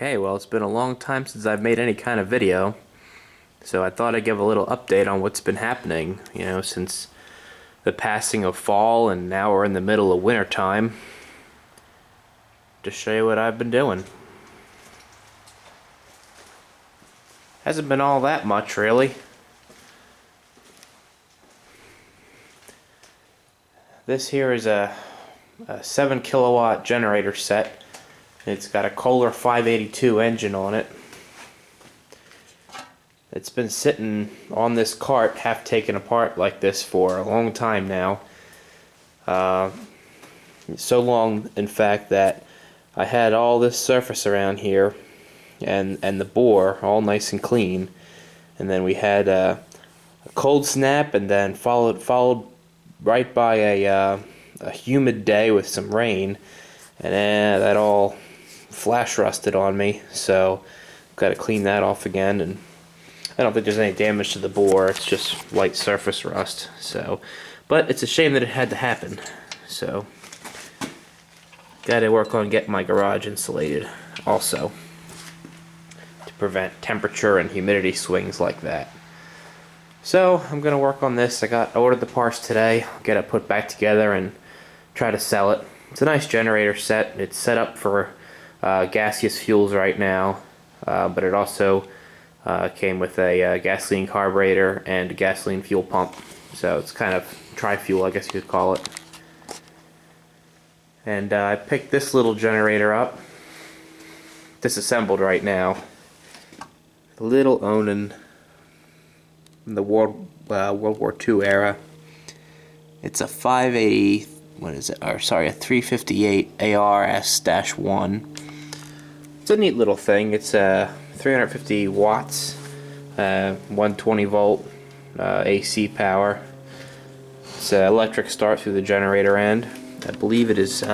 Okay, well, it's been a long time since I've made any kind of video, so I thought I'd give a little update on what's been happening, since the passing of fall and now we're in the middle of wintertime. Just show you what I've been doing. Hasn't been all that much, really. This here is a 7 kilowatt generator set. It's got a Kohler 582 engine on it. It's been sitting on this cart, half taken apart like this, for a long time now. So long, in fact, that I had all this surface around here and the bore all nice and clean. And then we had a cold snap, and then followed right by a humid day with some rain, and that all flash rusted on me, so got to clean that off again. And I don't think there's any damage to the bore, it's just light surface rust. So, but it's a shame that it had to happen. So got to work on getting my garage insulated also, to prevent temperature and humidity swings like that. So I'm gonna work on this. I ordered the parts today. I'll get it put back together and try to sell it. It's a nice generator set. It's set up for gaseous fuels right now, but it also came with a gasoline carburetor and a gasoline fuel pump. So it's kind of tri-fuel, I guess you could call it. And I picked this little generator up, disassembled right now. The little Onan in the World War II era. It's a 580, a 358 ARS-1. It's a neat little thing. It's 350 watts, 120 volt AC power. It's electric start through the generator end. I believe it is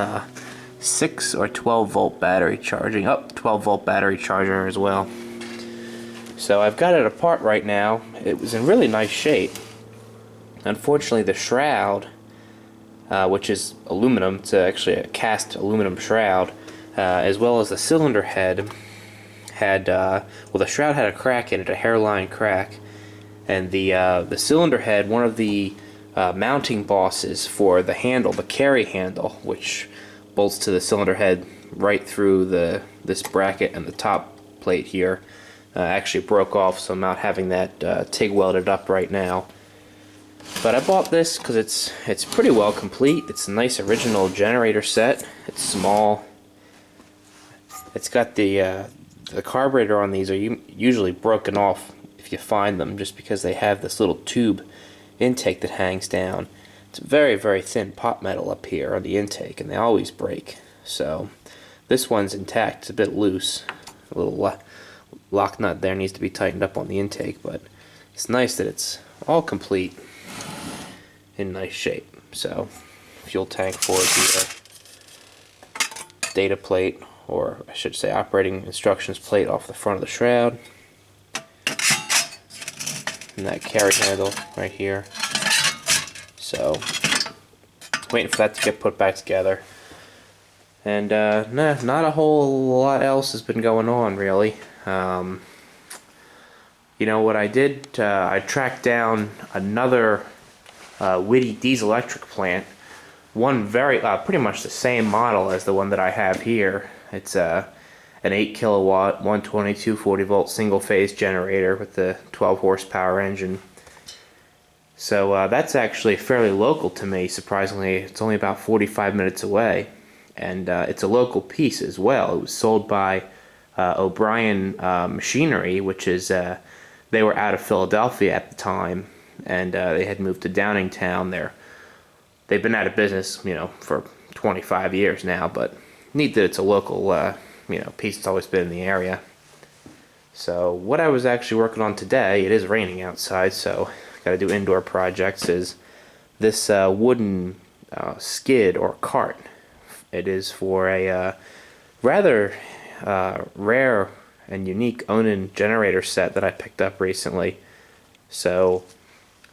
6 or 12 volt battery charging. 12 volt battery charger as well. So I've got it apart right now. It was in really nice shape. Unfortunately, the shroud, which is aluminum, it's actually a cast aluminum shroud, as well as the cylinder head had, the shroud had a crack in it, a hairline crack, and the cylinder head, one of the mounting bosses for the handle, the carry handle, which bolts to the cylinder head right through this bracket and the top plate here, actually broke off, so I'm not having that TIG welded up right now. But I bought this because it's pretty well complete. It's a nice original generator set. It's small. It's got the carburetor on these are usually broken off if you find them, just because they have this little tube intake that hangs down. It's very, very thin pot metal up here on the intake, and they always break. So this one's intact. It's a bit loose. A little lock nut there needs to be tightened up on the intake, but it's nice that it's all complete in nice shape. So fuel tank for the data plate, or I should say operating instructions plate, off the front of the shroud, and that carry handle right here. So waiting for that to get put back together. And not a whole lot else has been going on, really. What I did, I tracked down another Witty diesel electric plant, one pretty much the same model as the one that I have here. It's an 8 kilowatt 122 40 volt single phase generator with the 12 horsepower engine. So that's actually fairly local to me, surprisingly. It's only about 45 minutes away, and it's a local piece as well. It was sold by O'Brien Machinery, which is they were out of Philadelphia at the time, and they had moved to Downingtown. They've been out of business, for 25 years now, but neat that it's a local, piece that's always been in the area. So what I was actually working on today, it is raining outside, so got to do indoor projects, is this wooden skid or cart. It is for a rather rare and unique Onan Generator set that I picked up recently. So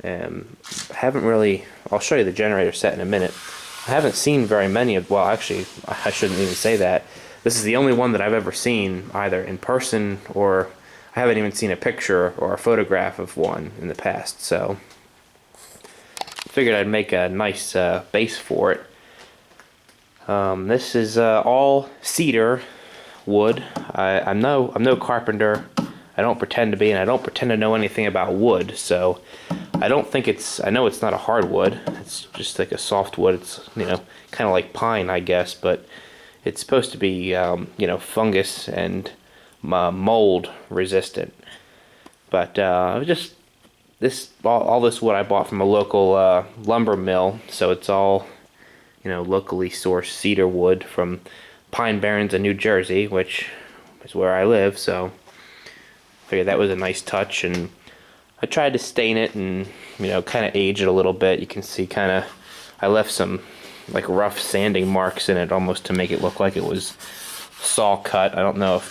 haven't really, I'll show you the generator set in a minute. I haven't seen very many of, well, actually I shouldn't even say that. this is the only one that I've ever seen either in person, or I haven't even seen a picture or a photograph of one in the past. So figured I'd make a nice base for it. This is all cedar wood. I'm no carpenter. I don't pretend to be, and I don't pretend to know anything about wood. So I don't think I know it's not a hardwood. It's just like a softwood. It's, you know, kind of like pine, I guess, but it's supposed to be, you know, fungus and mold resistant. But just all this wood I bought from a local lumber mill, so it's all, you know, locally sourced cedar wood from Pine Barrens in New Jersey, which is where I live. So I figured that was a nice touch, and I tried to stain it and, you know, kind of age it a little bit. You can see kind of I left some like rough sanding marks in it, almost to make it look like it was saw cut. I don't know if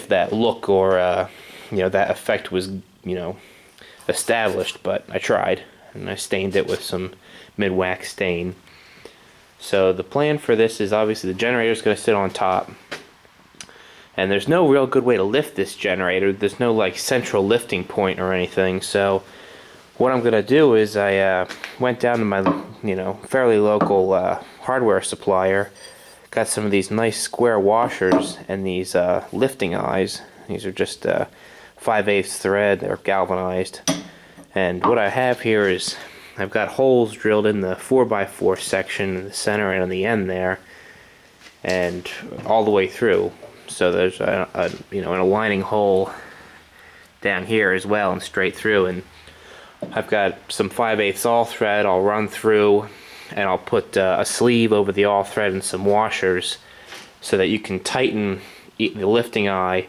that look or you know, that effect was, you know, established, but I tried, and I stained it with some mid-wax stain. So the plan for this is, obviously the generator is going to sit on top, and there's no real good way to lift this generator. There's no like central lifting point or anything. So what I'm going to do is I went down to my, you know, fairly local hardware supplier, got some of these nice square washers and these lifting eyes. These are just 5/8 thread. They're galvanized, and what I have here is I've got holes drilled in the 4x4 section in the center and on the end there, and all the way through. So there's you know, an aligning hole down here as well, and straight through. And I've got some 5/8 all thread I'll run through, and I'll put a sleeve over the all thread and some washers so that you can tighten the lifting eye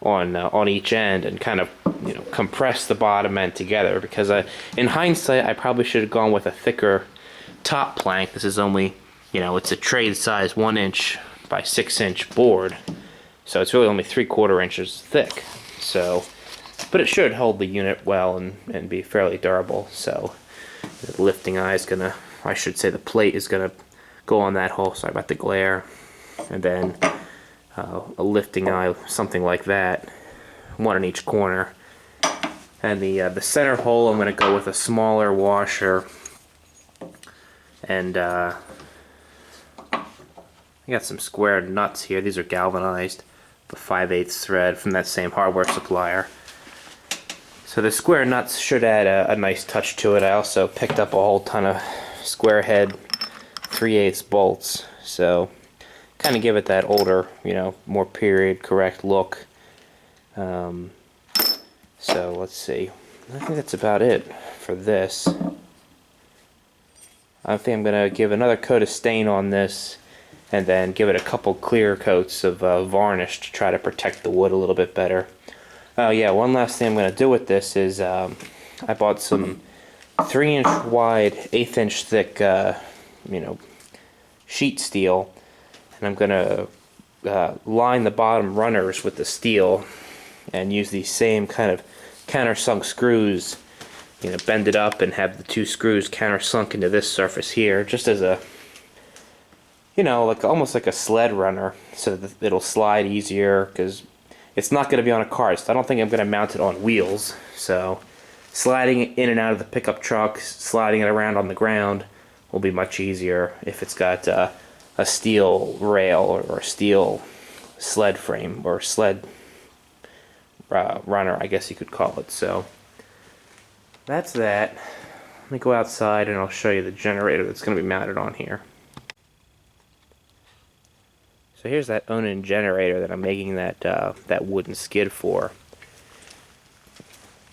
on each end and kind of, you know, compress the bottom end together. Because in hindsight, I probably should have gone with a thicker top plank. This is only, you know, it's a trade size 1" by 6" board, so it's really only 3/4 inches thick. So, but it should hold the unit well and be fairly durable. So the lifting eye is gonna, I should say the plate is gonna go on that hole. Sorry about the glare. And then a lifting eye, something like that, one in each corner. And the center hole, I'm going to go with a smaller washer. And I got some square nuts here. These are galvanized, the 5/8 thread from that same hardware supplier. So the square nuts should add a nice touch to it. I also picked up a whole ton of square head 3/8 bolts. So kind of give it that older, you know, more period correct look. So let's see. I think that's about it for this. I think I'm going to give another coat of stain on this, and then give it a couple clear coats of varnish to try to protect the wood a little bit better. Oh yeah, one last thing I'm going to do with this is I bought some 3" wide, 1/8" thick, you know, sheet steel. And I'm going to line the bottom runners with the steel and use these same kind of countersunk screws, you know, bend it up and have the 2 screws countersunk into this surface here, just as a, you know, like almost like a sled runner, so that it'll slide easier, because it's not going to be on a cart. So I don't think I'm going to mount it on wheels. So sliding it in and out of the pickup truck, sliding it around on the ground will be much easier if it's got a steel rail or a steel sled frame, or sled runner, I guess you could call it. So that's that. Let me go outside and I'll show you the generator that's going to be mounted on here. So here's that Onan generator that I'm making that wooden skid for.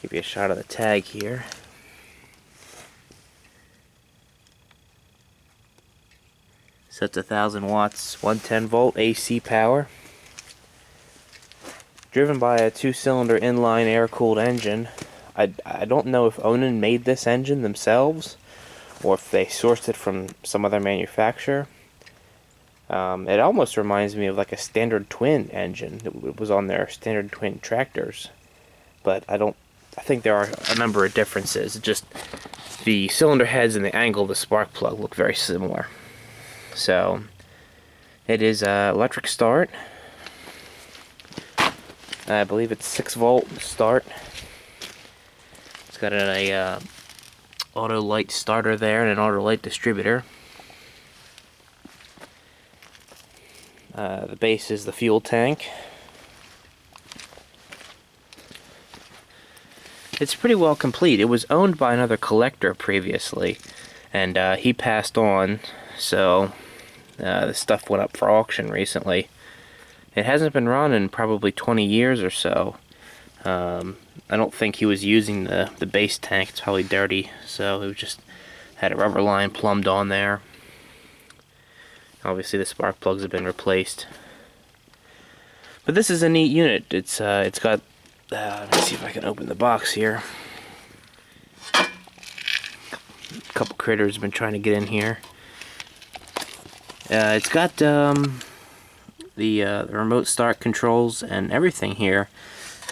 Give you a shot of the tag here. So it's 1,000 watts, 110 volt AC power. Driven by a 2-cylinder inline air-cooled engine. I don't know if Onan made this engine themselves, or if they sourced it from some other manufacturer. It almost reminds me of like a standard twin engine. It was on their standard twin tractors, but I think there are a number of differences. Just the cylinder heads and the angle of the spark plug look very similar. So It is electric start. I believe it's 6-volt start. It's got a auto light starter there and an auto light distributor. The base is the fuel tank. It's pretty well complete. It was owned by another collector previously, and he passed on, so the stuff went up for auction recently. It hasn't been run in probably 20 years or so. I don't think he was using the base tank. It's probably dirty, so it just had a rubber line plumbed on there. Obviously the spark plugs have been replaced. But this is a neat unit. It's got let me see if I can open the box here. A couple critters have been trying to get in here. It's got the remote start controls and everything here.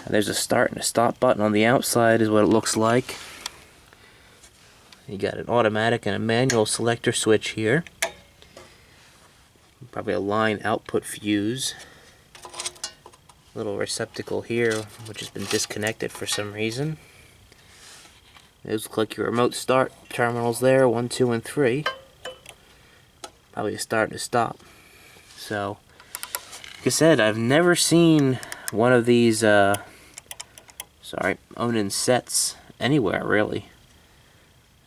There's a start and a stop button on the outside is what it looks like. You got an automatic and a manual selector switch here. Probably a line output fuse. Little receptacle here, which has been disconnected for some reason. Those look like your remote start terminals there, 1, 2, and 3. Probably a start and a stop. So, like I said, I've never seen one of these, Onan sets anywhere, really.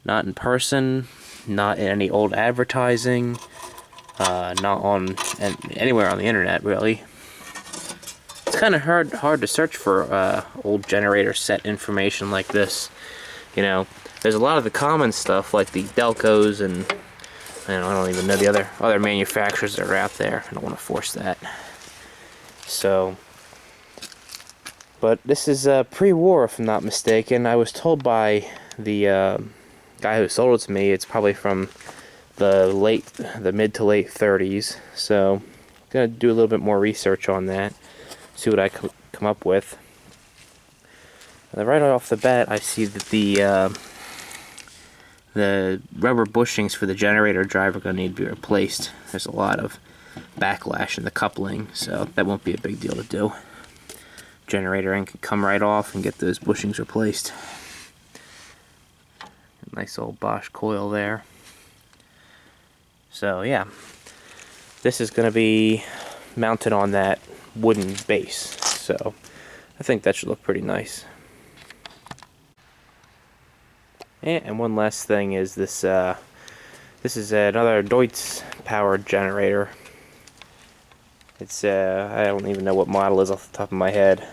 Not in person, not in any old advertising, not on anywhere on the internet, really. It's kind of hard to search for old generator set information like this. You know, there's a lot of the common stuff like the Delcos and I don't even know the other manufacturers that are out there. I don't want to force that. So, but this is pre-war, if I'm not mistaken. I was told by the guy who sold it to me it's probably from the mid to late 30s. So, I'm gonna do a little bit more research on that. See what I come up with. Right off the bat, I see that the rubber bushings for the generator drive are going to need to be replaced. There's a lot of backlash in the coupling, so that won't be a big deal to do. Generator end can come right off and get those bushings replaced. Nice old Bosch coil there. So yeah, this is going to be mounted on that wooden base, so I think that should look pretty nice. And one last thing is this this is another Deutz powered generator. It's I don't even know what model is off the top of my head.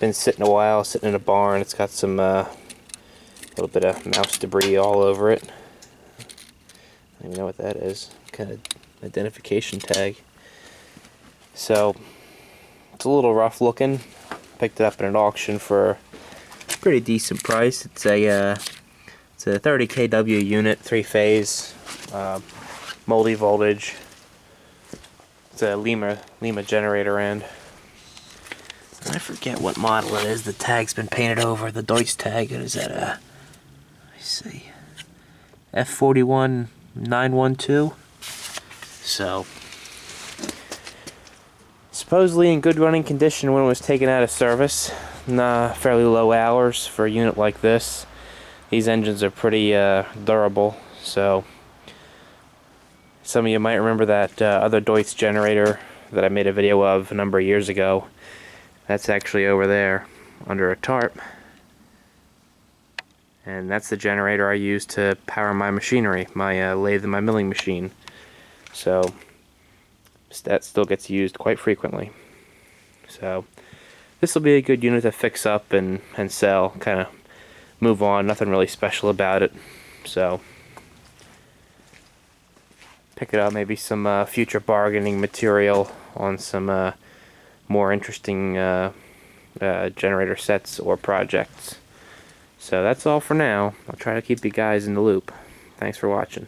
Been sitting a while, sitting in a barn. It's got some little bit of mouse debris all over it. I don't even know what that is. Kind of identification tag. So it's a little rough looking. Picked it up at an auction for a pretty decent price. It's a 30 kW unit, 3-phase, multi voltage. It's a Lima generator end. I forget what model it is. The tag's been painted over. The Deutz tag. It is at a, let me see, F41 912. So, supposedly in good running condition when it was taken out of service. Fairly low hours for a unit like this. These engines are pretty durable. So, some of you might remember that other Deutz generator that I made a video of a number of years ago. That's actually over there under a tarp. And that's the generator I use to power my machinery, my lathe and my milling machine. So that still gets used quite frequently. So this will be a good unit to fix up and sell, kind of move on, nothing really special about it. So pick it up, maybe some future bargaining material on some more interesting generator sets or projects. So that's all for now. I'll try to keep you guys in the loop. Thanks for watching.